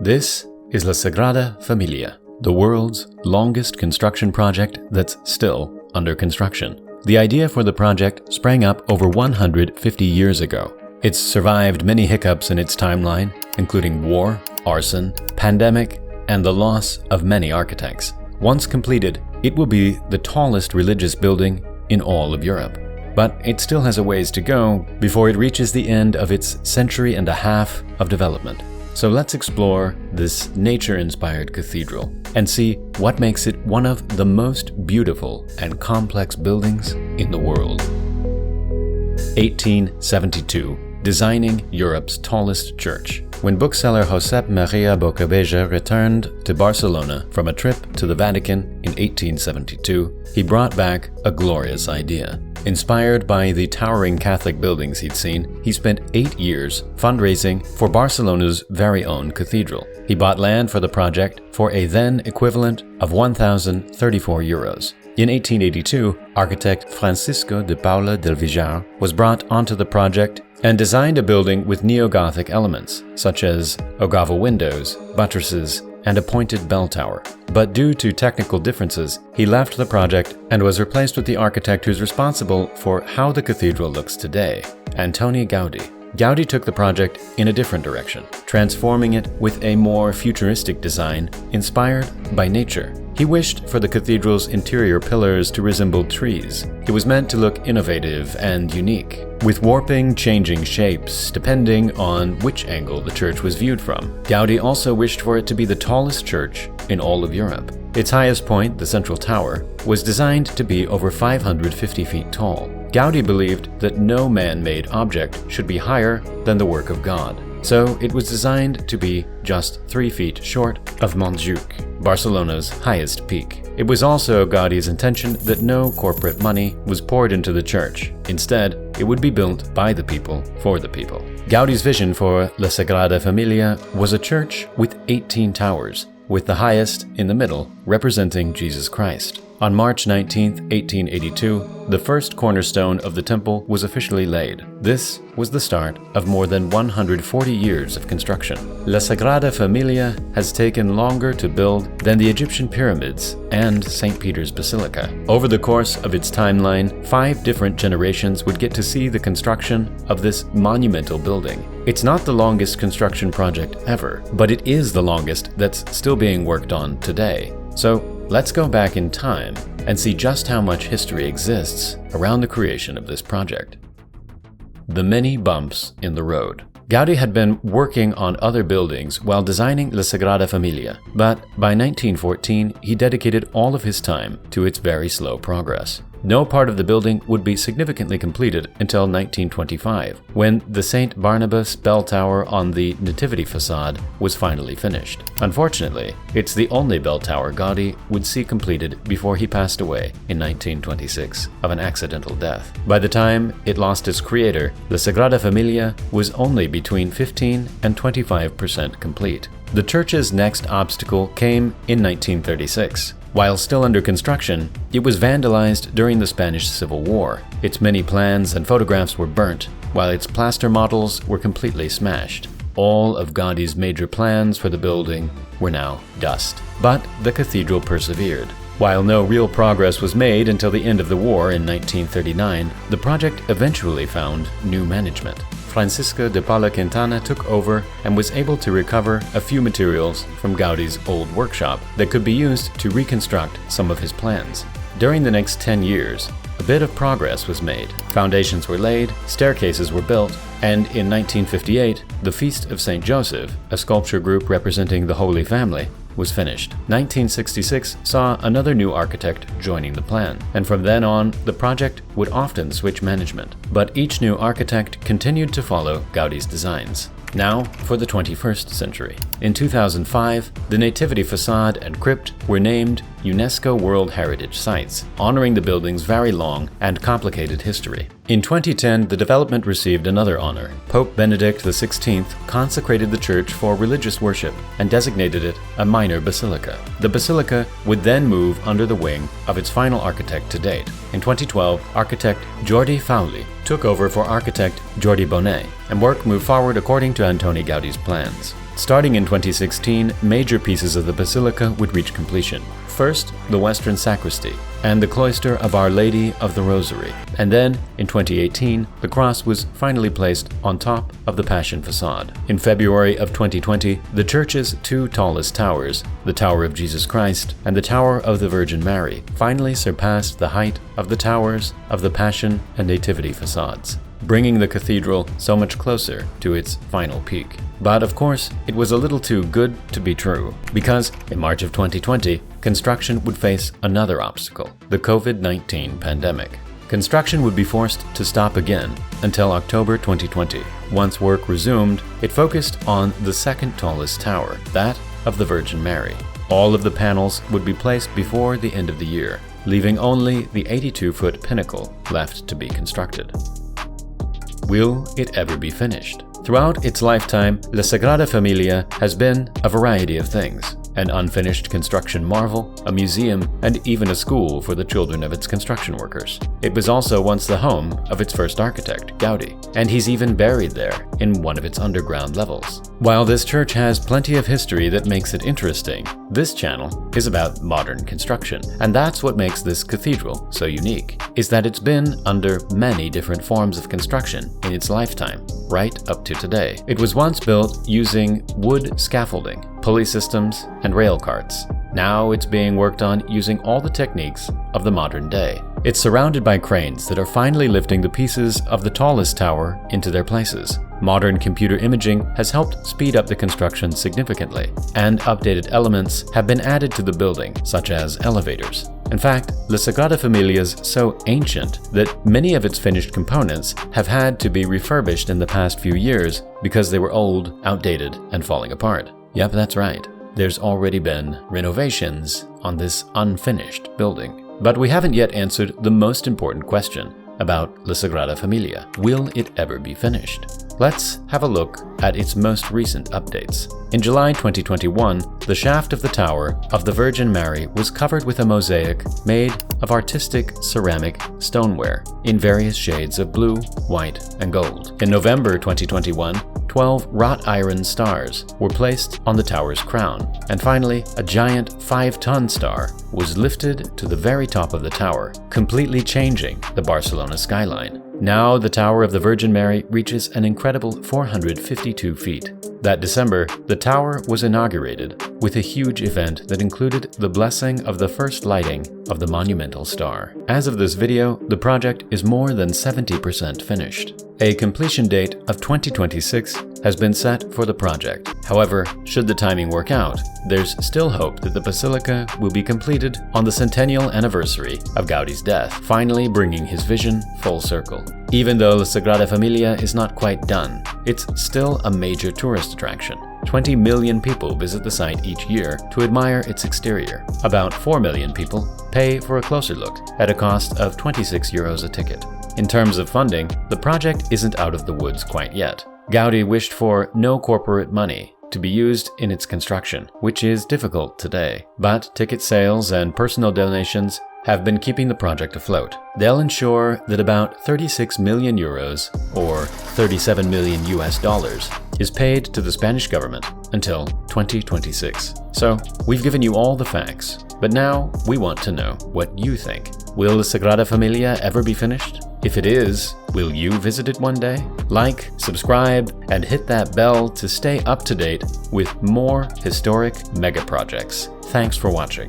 This is La Sagrada Familia, the world's longest construction project that's still under construction. The idea for the project sprang up over 150 years ago. It's survived many hiccups in its timeline, including war, arson, pandemic, and the loss of many architects. Once completed, it will be the tallest religious building in all of Europe. But it still has a ways to go before it reaches the end of its century and a half of development. So let's explore this nature-inspired cathedral and see what makes it one of the most beautiful and complex buildings in the world. 1872, designing Europe's tallest church. When bookseller Josep Maria Bocabeja returned to Barcelona from a trip to the Vatican in 1872, he brought back a glorious idea. Inspired by the towering Catholic buildings he'd seen, he spent 8 years fundraising for Barcelona's very own cathedral. He bought land for the project for a then equivalent of 1,034 euros. In 1882, architect Francisco de Paula del Villar was brought onto the project and designed a building with neo-Gothic elements, such as ogava windows, buttresses, and a pointed bell tower. But due to technical differences, he left the project and was replaced with the architect who's responsible for how the cathedral looks today, Antoni Gaudí. Gaudí took the project in a different direction, transforming it with a more futuristic design inspired by nature. He wished for the cathedral's interior pillars to resemble trees. It was meant to look innovative and unique, with warping, changing shapes depending on which angle the church was viewed from. Gaudí also wished for it to be the tallest church in all of Europe. Its highest point, the central tower, was designed to be over 550 feet tall. Gaudí believed that no man-made object should be higher than the work of God, so it was designed to be just 3 feet short of Montjuic, Barcelona's highest peak. It was also Gaudí's intention that no corporate money was poured into the church. Instead, it would be built by the people for the people. Gaudí's vision for La Sagrada Familia was a church with 18 towers, with the highest in the middle representing Jesus Christ. On March 19, 1882, the first cornerstone of the temple was officially laid. This was the start of more than 140 years of construction. La Sagrada Familia has taken longer to build than the Egyptian pyramids and St. Peter's Basilica. Over the course of its timeline, 5 different generations would get to see the construction of this monumental building. It's not the longest construction project ever, but it is the longest that's still being worked on today. So, let's go back in time and see just how much history exists around the creation of this project. The many bumps in the road. Gaudí had been working on other buildings while designing La Sagrada Familia, but by 1914 he dedicated all of his time to its very slow progress. No part of the building would be significantly completed until 1925, when the St. Barnabas bell tower on the Nativity facade was finally finished. Unfortunately, it's the only bell tower Gaudí would see completed before he passed away in 1926 of an accidental death. By the time it lost its creator, La Sagrada Familia was only between 15 and 25% complete. The church's next obstacle came in 1936. While still under construction, it was vandalized during the Spanish Civil War. Its many plans and photographs were burnt, while its plaster models were completely smashed. All of Gaudí's major plans for the building were now dust. But the cathedral persevered. While no real progress was made until the end of the war in 1939, the project eventually found new management. Francisco de Paula Quintana took over and was able to recover a few materials from Gaudí's old workshop that could be used to reconstruct some of his plans. During the next 10 years, a bit of progress was made. Foundations were laid, staircases were built, and in 1958, the Feast of St. Joseph, a sculpture group representing the Holy Family, was finished. 1966 saw another new architect joining the plan, and from then on, the project would often switch management. But each new architect continued to follow Gaudí's designs. Now for the 21st century. In 2005, the Nativity facade and crypt were named UNESCO World Heritage Sites, honoring the building's very long and complicated history. In 2010, the development received another honor. Pope Benedict XVI consecrated the church for religious worship and designated it a minor basilica. The basilica would then move under the wing of its final architect to date. In 2012, architect Jordi Fauli took over for architect Jordi Bonet, and work moved forward according to Antoni Gaudí's plans. Starting in 2016, major pieces of the basilica would reach completion. First, the western sacristy and the cloister of Our Lady of the Rosary. And then, in 2018, the cross was finally placed on top of the Passion facade. In February of 2020, the church's two tallest towers, the Tower of Jesus Christ and the Tower of the Virgin Mary, finally surpassed the height of the towers of the Passion and Nativity facades, bringing the cathedral so much closer to its final peak. But of course, it was a little too good to be true, because in March of 2020, construction would face another obstacle, the COVID-19 pandemic. Construction would be forced to stop again until October 2020. Once work resumed, it focused on the second tallest tower, that of the Virgin Mary. All of the panels would be placed before the end of the year, leaving only the 82-foot pinnacle left to be constructed. Will it ever be finished? Throughout its lifetime, La Sagrada Familia has been a variety of things: an unfinished construction marvel, a museum, and even a school for the children of its construction workers. It was also once the home of its first architect, Gaudí, and he's even buried there in one of its underground levels. While this church has plenty of history that makes it interesting, this channel is about modern construction, and that's what makes this cathedral so unique, is that it's been under many different forms of construction in its lifetime, right up to today. It was once built using wood scaffolding, pulley systems, and rail carts. Now it's being worked on using all the techniques of the modern day. It's surrounded by cranes that are finally lifting the pieces of the tallest tower into their places. Modern computer imaging has helped speed up the construction significantly, and updated elements have been added to the building, such as elevators. In fact, La Sagrada Familia is so ancient that many of its finished components have had to be refurbished in the past few years because they were old, outdated, and falling apart. Yep, that's right. There's already been renovations on this unfinished building. But we haven't yet answered the most important question about La Sagrada Familia. Will it ever be finished? Let's have a look at its most recent updates. In July 2021, the shaft of the Tower of the Virgin Mary was covered with a mosaic made of artistic ceramic stoneware in various shades of blue, white, and gold. In November 2021, 12 wrought iron stars were placed on the tower's crown. And finally, a giant 5-ton star was lifted to the very top of the tower, completely changing the Barcelona skyline. Now the Tower of the Virgin Mary reaches an incredible 452 feet. That December, the tower was inaugurated with a huge event that included the blessing of the first lighting of the monumental star. As of this video, the project is more than 70% finished. A completion date of 2026 has been set for the project. However, should the timing work out, there's still hope that the basilica will be completed on the centennial anniversary of Gaudí's death, finally bringing his vision full circle. Even though La Sagrada Familia is not quite done, it's still a major tourist attraction. 20 million people visit the site each year to admire its exterior. About 4 million people pay for a closer look at a cost of 26 euros a ticket. In terms of funding, the project isn't out of the woods quite yet. Gaudí wished for no corporate money to be used in its construction, which is difficult today. But ticket sales and personal donations have been keeping the project afloat. They'll ensure that about 36 million euros, or $37 million US, is paid to the Spanish government until 2026. So, we've given you all the facts, but now we want to know what you think. Will the Sagrada Familia ever be finished? If it is, will you visit it one day? Like, subscribe, and hit that bell to stay up to date with more historic mega projects. Thanks for watching.